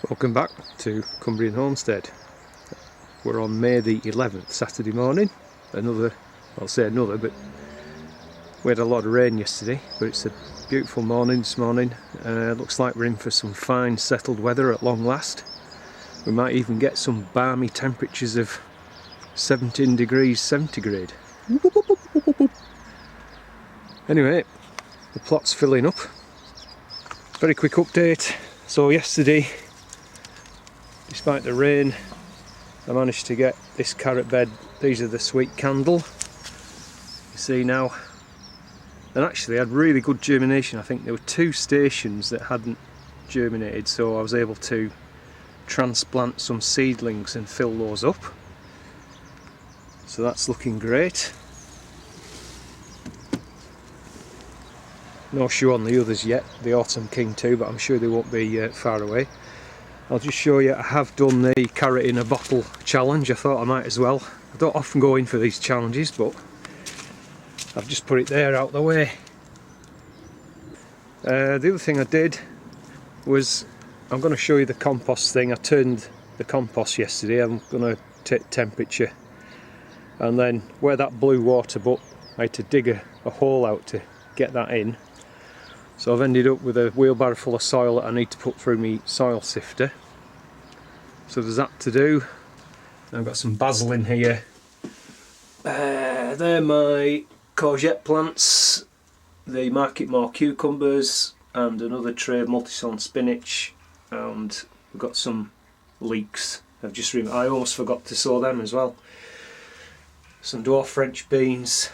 Welcome back to Cumbrian Homestead. We're on May the 11th, Saturday morning. I'll say another, but we had a lot of rain yesterday, but it's a beautiful morning this morning. Looks like we're in for some fine settled weather at long last. We might even get some balmy temperatures of 17 degrees centigrade. Anyway, the plot's filling up. Very quick update. So yesterday, despite the rain, I managed to get this carrot bed. These are the sweet candle, you see now, and actually had really good germination. I think there were 2 stations that hadn't germinated, so I was able to transplant some seedlings and fill those up, so that's looking great. No show on the others yet, the Autumn King too, but I'm sure they won't be far away. I'll just show you, I have done the carrot in a bottle challenge. I thought I might as well. I don't often go in for these challenges, but I've just put it there out the way. The other thing I did was, I'm going to show you the compost thing. I turned the compost yesterday. I'm going to take temperature, and then where that blue water butt, I had to dig a hole out to get that in. So I've ended up with a wheelbarrow full of soil that I need to put through my soil sifter. So there's that to do. I've got some basil in here. They're my courgette plants, the Marketmore cucumbers, and another tray of multi-sown spinach. And we've got some leeks. I almost forgot to sow them as well. Some dwarf French beans.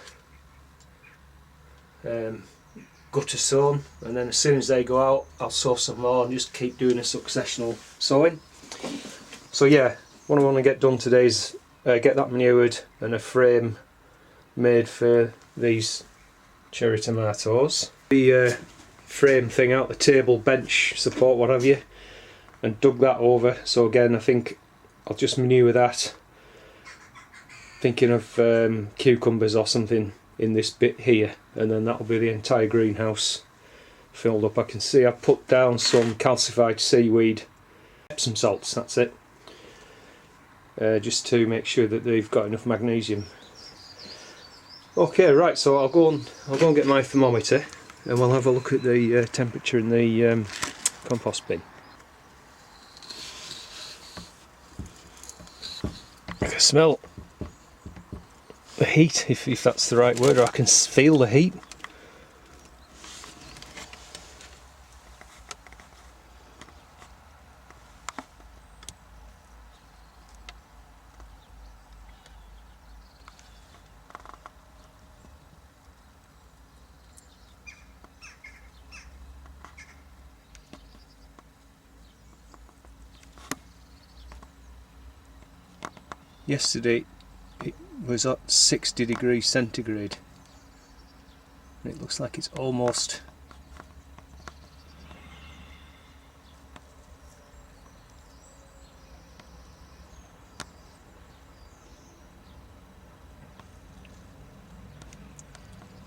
Gutter sown, and then as soon as they go out I'll sow some more and just keep doing a successional sowing. So yeah, what I want to get done today is get that manured and a frame made for these cherry tomatoes. The frame thing out, the table, bench support, what have you, and dug that over. So again, I think I'll just manure that, thinking of cucumbers or something in this bit here, and then that'll be the entire greenhouse filled up. I can see I've put down some calcified seaweed, Epsom salts, that's it, just to make sure that they've got enough magnesium. Okay, right, so I'll go and get my thermometer and we'll have a look at the temperature in the compost bin. I can smell the heat, if that's the right word, or I can feel the heat. Yesterday it was at 60 degrees centigrade, and it looks like it's almost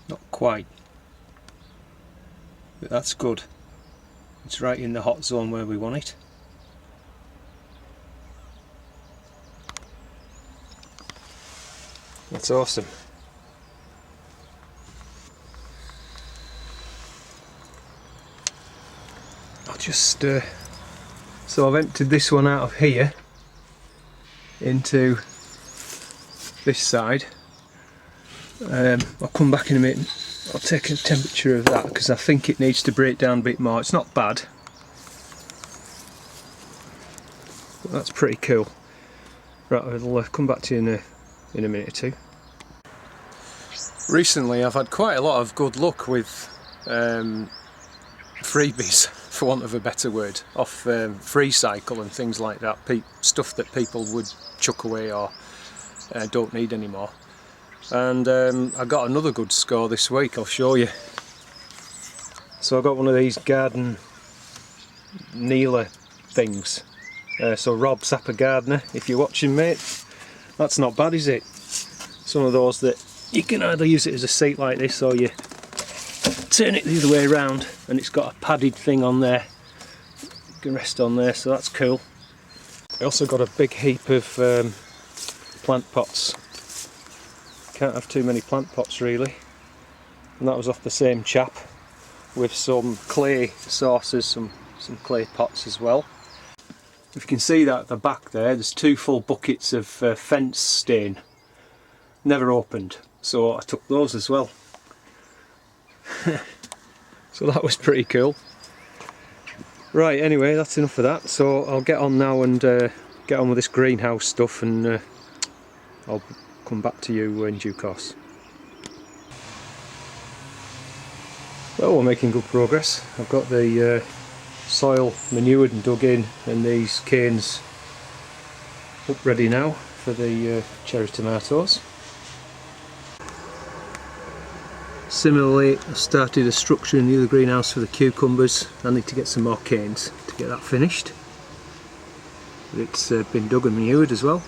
not quite, but that's good. It's right in the hot zone where we want it. That's awesome. I'll just so I've emptied this one out of here into this side. I'll come back in a minute. I'll take a temperature of that because I think it needs to break down a bit more. It's not bad, but that's pretty cool. Right, I'll come back to you in a minute or two. Recently I've had quite a lot of good luck with freebies, for want of a better word, off Free Cycle and things like that, stuff that people would chuck away or don't need anymore. And I got another good score this week, I'll show you. So I got one of these garden kneeler things. So Rob Sapper Gardener, if you're watching, mate, that's not bad, is it? Some of those that you can either use it as a seat like this, or you turn it the other way around and it's got a padded thing on there can rest on there, so that's cool. I also got a big heap of plant pots. Can't have too many plant pots really, and that was off the same chap, with some clay saucers, some clay pots as well. If you can see that at the back there's 2 full buckets of fence stain, never opened, so I took those as well. So that was pretty cool. Right, anyway, that's enough of that, so I'll get on now and get on with this greenhouse stuff, and I'll come back to you in due course. Well, we're making good progress. I've got the soil manured and dug in, and these canes up ready now for the cherry tomatoes. Similarly, I started a structure in the other greenhouse for the cucumbers. I need to get some more canes to get that finished. But it's been dug and manured as well.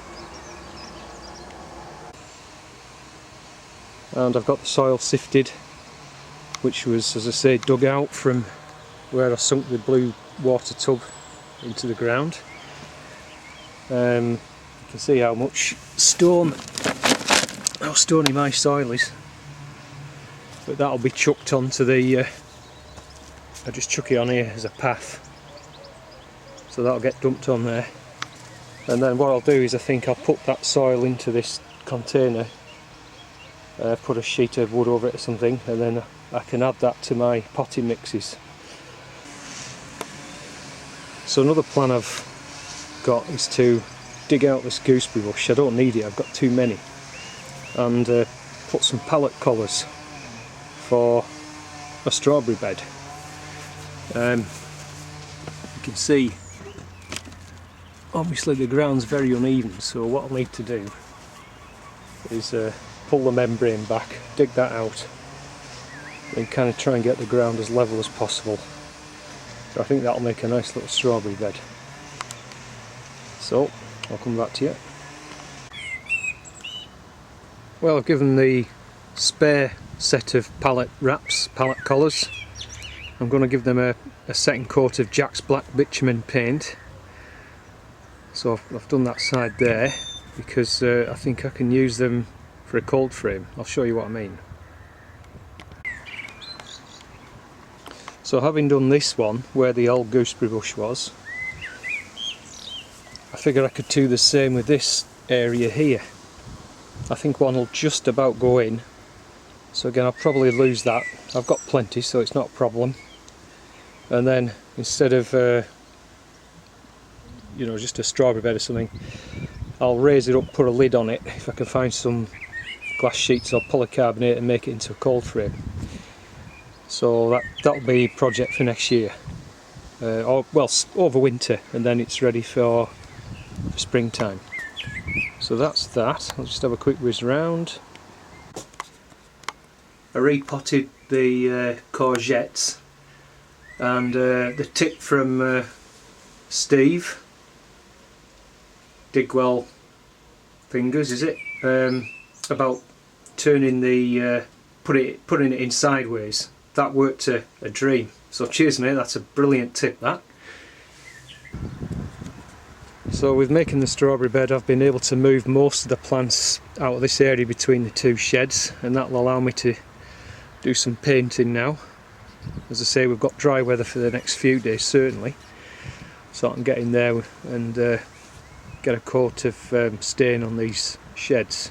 And I've got the soil sifted, which was, as I say, dug out from where I sunk the blue water tub into the ground. You can see how much how stony my soil is. But that'll be chucked onto the, I just chuck it on here as a path, so that'll get dumped on there. And then what I'll do is, I think I'll put that soil into this container, put a sheet of wood over it or something, and then I can add that to my potting mixes. So another plan I've got is to dig out this gooseberry bush. I don't need it, I've got too many, and put some pallet collars for a strawberry bed. You can see obviously the ground's very uneven, so what I'll need to do is pull the membrane back, dig that out, and kind of try and get the ground as level as possible. So I think that'll make a nice little strawberry bed. So I'll come back to you. Well, I've given the spare set of pallet wraps, pallet collars, I'm going to give them a second coat of Jack's Black Bitumen paint. So I've done that side there because I think I can use them for a cold frame. I'll show you what I mean. So having done this one where the old gooseberry bush was, I figure I could do the same with this area here. I think one will just about go in. So again, I'll probably lose that. I've got plenty, so it's not a problem. And then instead of you know, just a strawberry bed or something, I'll raise it up, put a lid on it. If I can find some glass sheets or polycarbonate and make it into a cold frame. So that'll be a project for next year, or well, over winter, and then it's ready for springtime. So that's that. I'll just have a quick whiz round. I repotted the courgettes, and the tip from Steve, Digwell Fingers, is it? About turning the putting it in sideways. That worked a dream. So cheers mate, that's a brilliant tip that. So with making the strawberry bed, I've been able to move most of the plants out of this area between the two sheds, and that will allow me to do some painting now. As I say, we've got dry weather for the next few days certainly, so I can get in there and get a coat of stain on these sheds.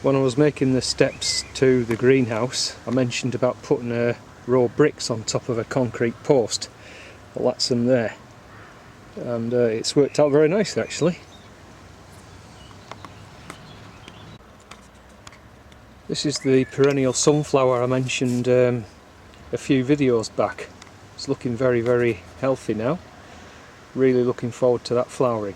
When I was making the steps to the greenhouse, I mentioned about putting a row of bricks on top of a concrete post. Well, that's them there, and it's worked out very nicely actually. This is the perennial sunflower I mentioned a few videos back. It's looking very, very healthy now. Really looking forward to that flowering.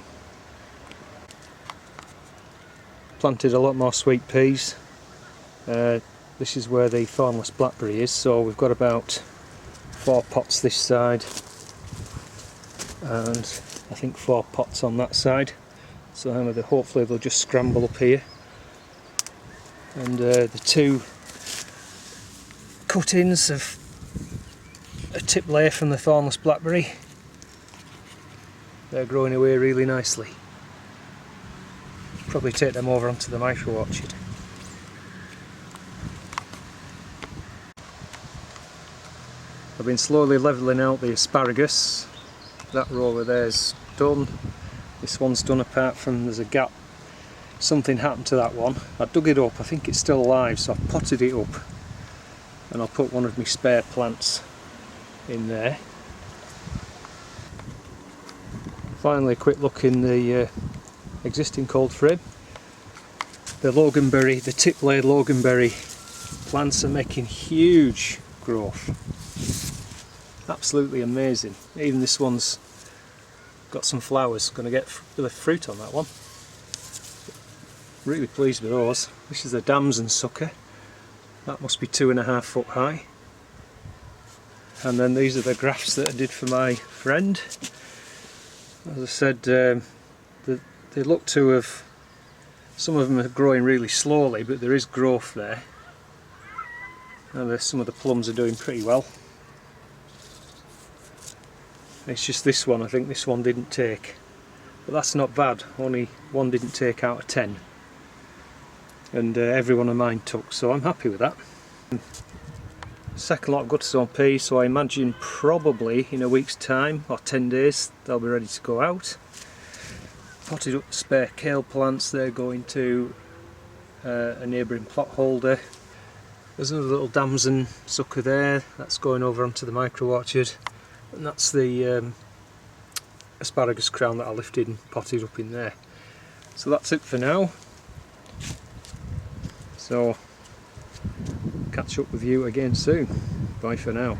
Planted a lot more sweet peas. This is where the thornless blackberry is, so we've got about 4 pots this side and I think 4 pots on that side, so hopefully they'll just scramble up here. And the 2 cuttings of a tip layer from the thornless blackberry. They're growing away really nicely. Probably take them over onto the micro orchard. I've been slowly levelling out the asparagus. That row over there's done. This one's done apart from there's a gap. Something happened to that one. I dug it up, I think it's still alive, so I've potted it up. And I'll put one of my spare plants in there. Finally, a quick look in the existing cold frame. The loganberry, the tip laid loganberry plants are making huge growth. Absolutely amazing. Even this one's got some flowers. Going to get a bit of fruit on that one. Really pleased with those. This is the damson sucker. That must be 2.5 foot high. And then these are the grafts that I did for my friend. As I said, they look to have, some of them are growing really slowly, but there is growth there. And some of the plums are doing pretty well. It's just this one, I think this one didn't take. But that's not bad, only one didn't take out of 10. And every one of mine took, so I'm happy with that. Second lot of gutterstone peas, so I imagine probably in a week's time, or 10 days, they'll be ready to go out. Potted up the spare kale plants, they're going to a neighbouring plot holder. There's another little damson sucker there, that's going over onto the micro orchard. And that's the asparagus crown that I lifted and potted up in there. So that's it for now. So catch up with you again soon. Bye for now.